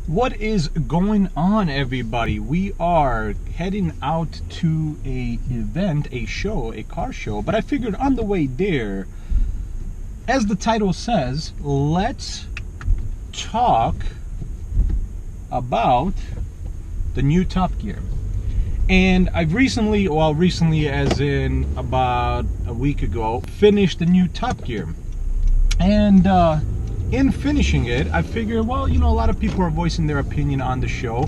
What is going on, everybody? We are heading out to a event, a show, a car show, but I figured on the way there, as the title says, let's talk about the new Top Gear. And I've recently as in about a week ago, finished the new Top Gear. And in finishing it, I figured, well, you know, a lot of people are voicing their opinion on the show,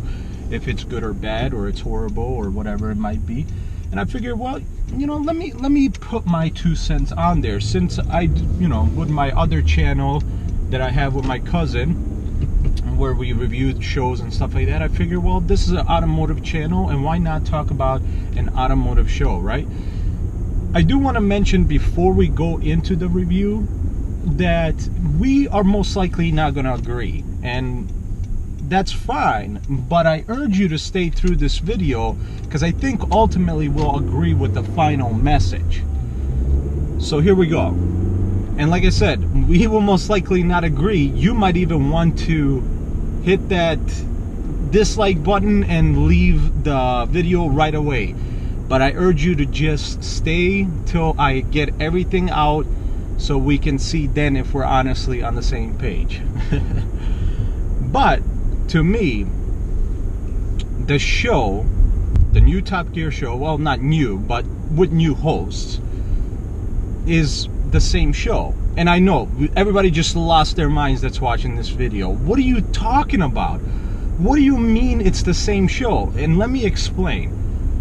if it's good or bad, or it's horrible, or whatever it might be. And I figured, well, you know, let me put my 2 cents on there, since I, you know, with my other channel that I have with my cousin, where we reviewed shows and stuff like that, I figured, well, this is an automotive channel, and why not talk about an automotive show, right? I do want to mention before we go into the review that we are most likely not going to agree, and that's fine, but I urge you to stay through this video because I think ultimately we'll agree with the final message. So here we go. And like I said, we will most likely not agree. You might even want to hit that dislike button and leave the video right away, but I urge you to just stay till I get everything out, so we can see then if we're honestly on the same page. But to me, the show, the new Top Gear show, well, not new, but with new hosts, is the same show. And I know everybody just lost their minds that's watching this video. What are you talking about? What do you mean it's the same show? And let me explain.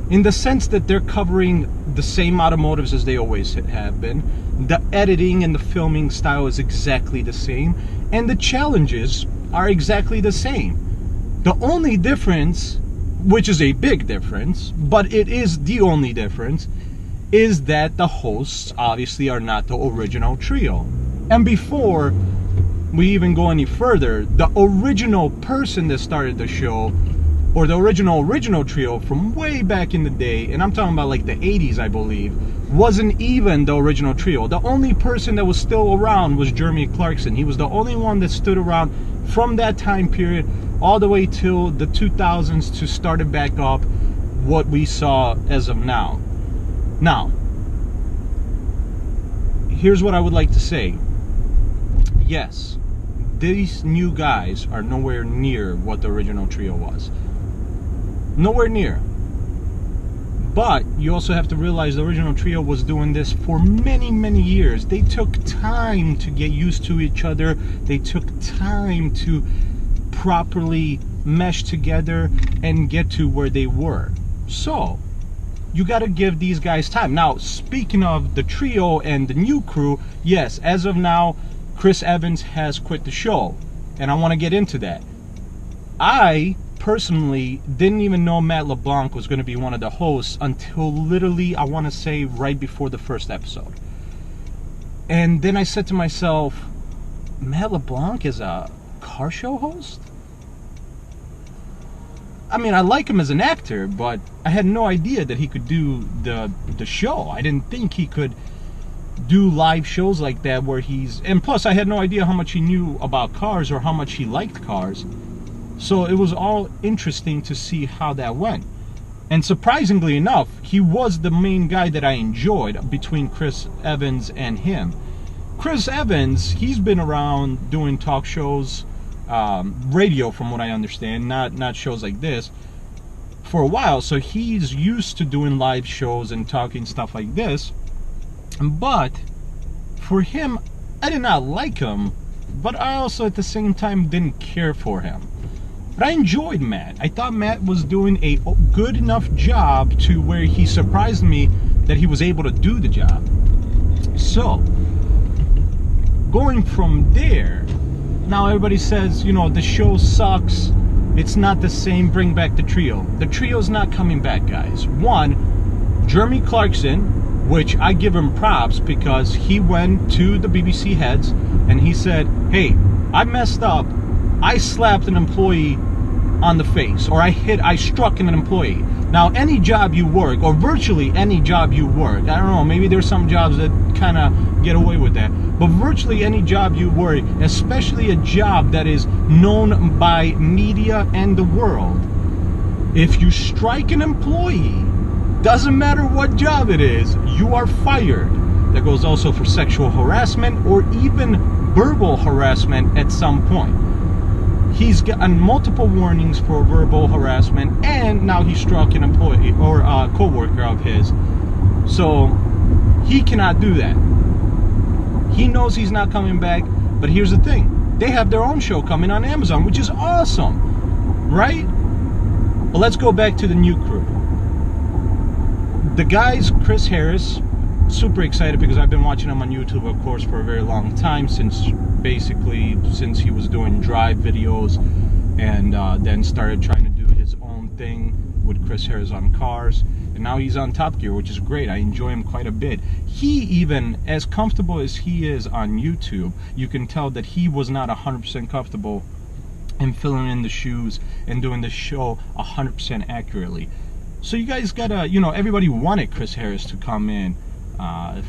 In the sense that they're covering the same automotives as they always have been. The editing and the filming style is exactly the same, and the challenges are exactly the same. The only difference, which is a big difference, but it is the only difference, is that the hosts obviously are not the original trio. And before we even go any further, the original person that started the show, or the original trio from way back in the day, and I'm talking about like the 80s, I believe, wasn't even the original trio. The only person that was still around was Jeremy Clarkson. He was the only one that stood around from that time period all the way till the 2000s to start it back up what we saw as of now. Now, here's what I would like to say. Yes, these new guys are nowhere near what the original trio was. Nowhere near. But you also have to realize the original trio was doing this for many years. They took time to get used to each other. They took time to properly mesh together and get to where they were. So you got to give these guys time. Now, speaking of the trio and the new crew, yes, as of now, Chris Evans has quit the show, and I want to get into that. I personally didn't even know Matt LeBlanc was going to be one of the hosts until literally, I want to say, right before the first episode. And then I said to myself, Matt LeBlanc is a car show host? I mean, I like him as an actor, but I had no idea that he could do the show. I didn't think he could do live shows like that where he's... And plus, I had no idea how much he knew about cars or how much he liked cars. So it was all interesting to see how that went. And surprisingly enough, he was the main guy that I enjoyed between Chris Evans and him. Chris Evans, he's been around doing talk shows, radio from what I understand, not shows like this, for a while. So he's used to doing live shows and talking stuff like this. But for him, I did not like him, but I also at the same time didn't care for him. But I enjoyed Matt. I thought Matt was doing a good enough job to where he surprised me that he was able to do the job. So, going from there, now everybody says, you know, the show sucks, it's not the same, bring back the trio. The trio's not coming back, guys. One, Jeremy Clarkson, which I give him props because he went to the BBC heads and he said, hey, I messed up. I slapped an employee on the face, or I struck an employee. Now, any job you work, or virtually any job you work, I don't know, maybe there's some jobs that kind of get away with that, but virtually any job you work, especially a job that is known by media and the world, if you strike an employee, doesn't matter what job it is, you are fired. That goes also for sexual harassment or even verbal harassment at some point. He's gotten multiple warnings for verbal harassment, and now he struck an employee or a co-worker of his. So he cannot do that. He knows he's not coming back, but here's the thing. They have their own show coming on Amazon, which is awesome, right? Well, let's go back to the new crew. The guys, Chris Harris, super excited because I've been watching him on YouTube, of course, for a very long time, since he was doing drive videos, and then started trying to do his own thing with Chris Harris on cars, and now he's on Top Gear, which is great. I enjoy him quite a bit. He, even as comfortable as he is on YouTube, you can tell that he was not 100% comfortable in filling in the shoes and doing the show 100% accurately. So you guys gotta, everybody wanted Chris Harris to come in,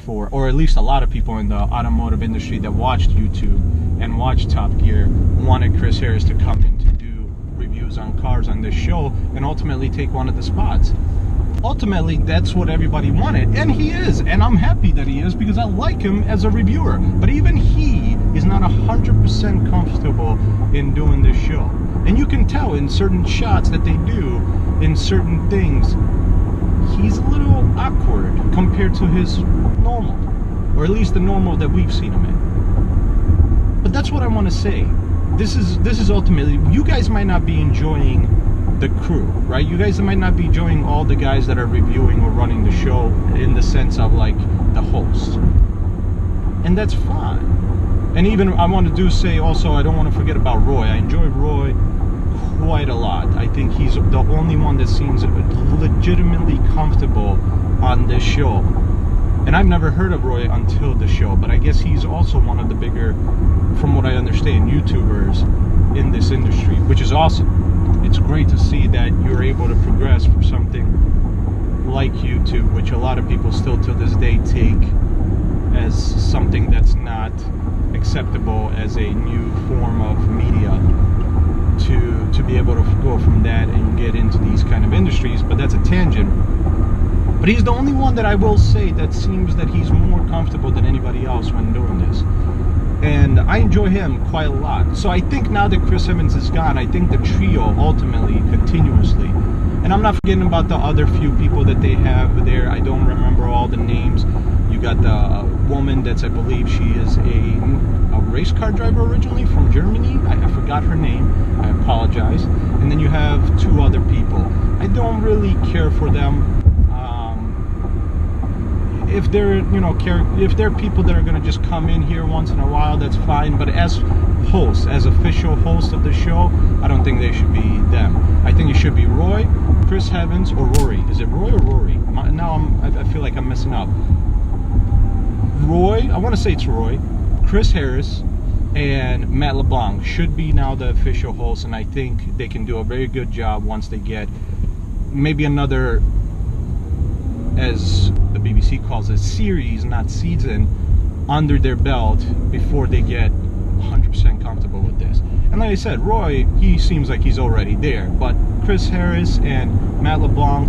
or at least a lot of people in the automotive industry that watched YouTube and watched Top Gear wanted Chris Harris to come in to do reviews on cars on this show and ultimately take one of the spots. Ultimately, that's what everybody wanted, and he is, and I'm happy that he is because I like him as a reviewer. But even he is not 100% comfortable in doing this show, and you can tell in certain shots that they do, in certain things, he's a little awkward compared to his normal, or at least the normal that we've seen him in. But that's what I want to say. This is ultimately, you guys might not be enjoying the crew, right? You guys might not be enjoying all the guys that are reviewing or running the show in the sense of like the host, and that's fine. And even I want to say also, I don't want to forget about Roy. I enjoy Roy quite a lot. I think he's the only one that seems legitimately comfortable on this show. And I've never heard of Roy until the show, but I guess he's also one of the bigger, from what I understand, YouTubers in this industry, which is awesome. It's great to see that you're able to progress for something like YouTube, which a lot of people still to this day take as something that's not acceptable as a new form of media, to be able to go from that and get into these kind of industries. But that's a tangent. But he's the only one that I will say that seems that he's more comfortable than anybody else when doing this. And I enjoy him quite a lot. So I think now that Chris Evans is gone, I think the trio ultimately, continuously, and I'm not forgetting about the other few people that they have there. I don't remember all the names. You got the woman that's, I believe she is a race car driver originally from Germany. I forgot her name. I apologize. And then you have two other people. I don't really care for them. If they're, if they're people that are going to just come in here once in a while, that's fine. But as hosts, as official hosts of the show, I don't think they should be them. I think it should be Roy, Chris Evans, or Rory. Is it Roy or Rory? Now I feel like I'm messing up. Roy, I want to say it's Roy, Chris Harris, and Matt LeBlanc should be now the official hosts, and I think they can do a very good job once they get maybe another, as the BBC calls it, series, not season, under their belt before they get 100% comfortable with this. And like I said, Roy, he seems like he's already there, but Chris Harris and Matt LeBlanc,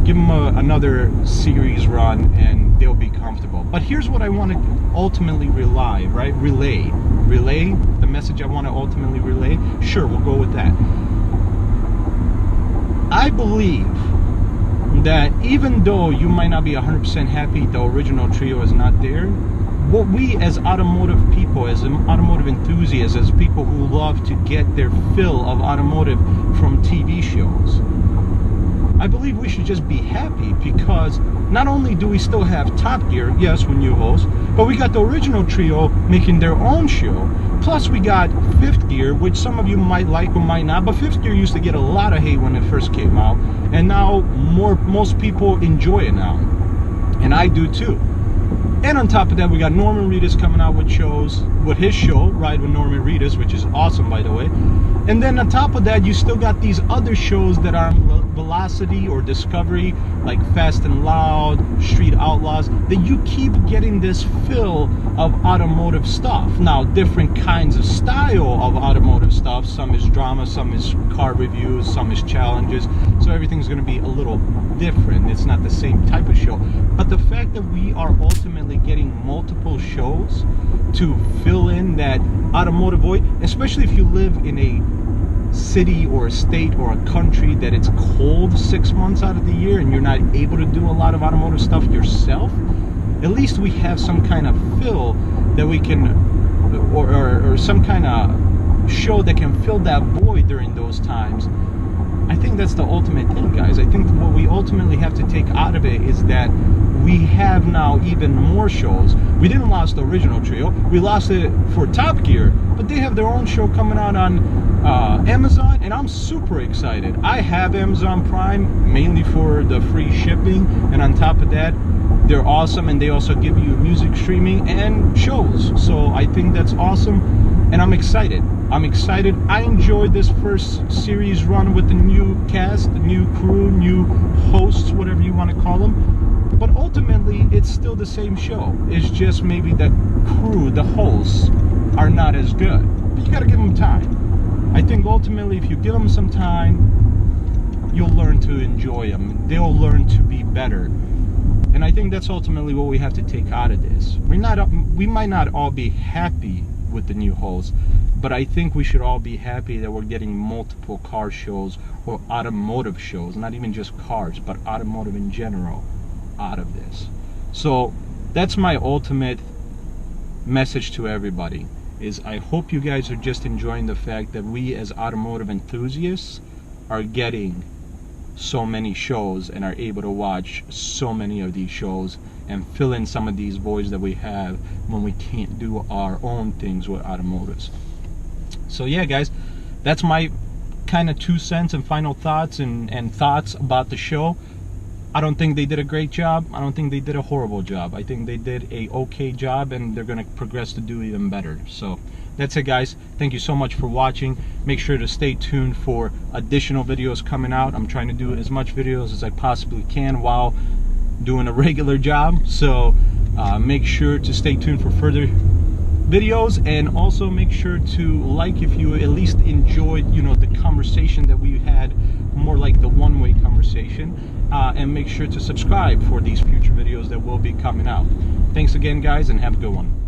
give them another series run and they'll be comfortable. But here's what I want to ultimately relay, the message I want to ultimately relay. Sure, we'll go with that. I believe that even though you might not be 100% happy the original trio is not there, what we as automotive people, as automotive enthusiasts, as people who love to get their fill of automotive from TV shows, I believe we should just be happy, because not only do we still have Top Gear, yes, with new hosts, but we got the original trio making their own show. Plus we got Fifth Gear, which some of you might like or might not, but Fifth Gear used to get a lot of hate when it first came out, and now most people enjoy it now, and I do too. And on top of that, we got Norman Reedus coming out with shows, with his show, Ride with Norman Reedus, which is awesome, by the way. And then on top of that, you still got these other shows that are on Velocity or Discovery, like Fast and Loud, Street Outlaws, that you keep getting this fill of automotive stuff. Now, different kinds of style of automotive stuff. Some is drama, some is car reviews, some is challenges. So everything's going to be a little different. It's not the same type of show. But the fact that we are ultimately getting multiple shows to fill in that automotive void, especially if you live in a city or a state or a country that it's cold 6 months out of the year and you're not able to do a lot of automotive stuff yourself, at least we have some kind of fill that we can, or some kind of show that can fill that void during those times. I think that's the ultimate thing, guys. I think what we ultimately have to take out of it is that we have now even more shows. We didn't lose the original trio. We lost it for Top Gear, but they have their own show coming out on Amazon, and I'm super excited. I have Amazon Prime mainly for the free shipping, and on top of that, they're awesome, and they also give you music streaming and shows. So I think that's awesome, and I'm excited. I enjoyed this first series run with the new cast, the new crew, new hosts, whatever you want to call them. But ultimately, it's still the same show. It's just maybe the crew, the hosts, are not as good. But you got to give them time. I think ultimately, if you give them some time, you'll learn to enjoy them. They'll learn to be better. And I think that's ultimately what we have to take out of this. We might not all be happy with the new hosts, but I think we should all be happy that we're getting multiple car shows or automotive shows, not even just cars, but automotive in general out of this. So that's my ultimate message to everybody, is I hope you guys are just enjoying the fact that we as automotive enthusiasts are getting so many shows and are able to watch so many of these shows and fill in some of these voids that we have when we can't do our own things with automotives. So yeah, guys, that's my kind of 2 cents and final thoughts and thoughts about the show. I don't think they did a great job. I don't think they did a horrible job. I think they did a okay job, and they're going to progress to do even better. So that's it, guys. Thank you so much for watching. Make sure to stay tuned for additional videos coming out. I'm trying to do as much videos as I possibly can while doing a regular job. So make sure to stay tuned for further videos, and also make sure to like if you at least enjoyed, you know, the conversation that we had, more like the one-way conversation, and make sure to subscribe for these future videos that will be coming out. Thanks again, guys, and have a good one.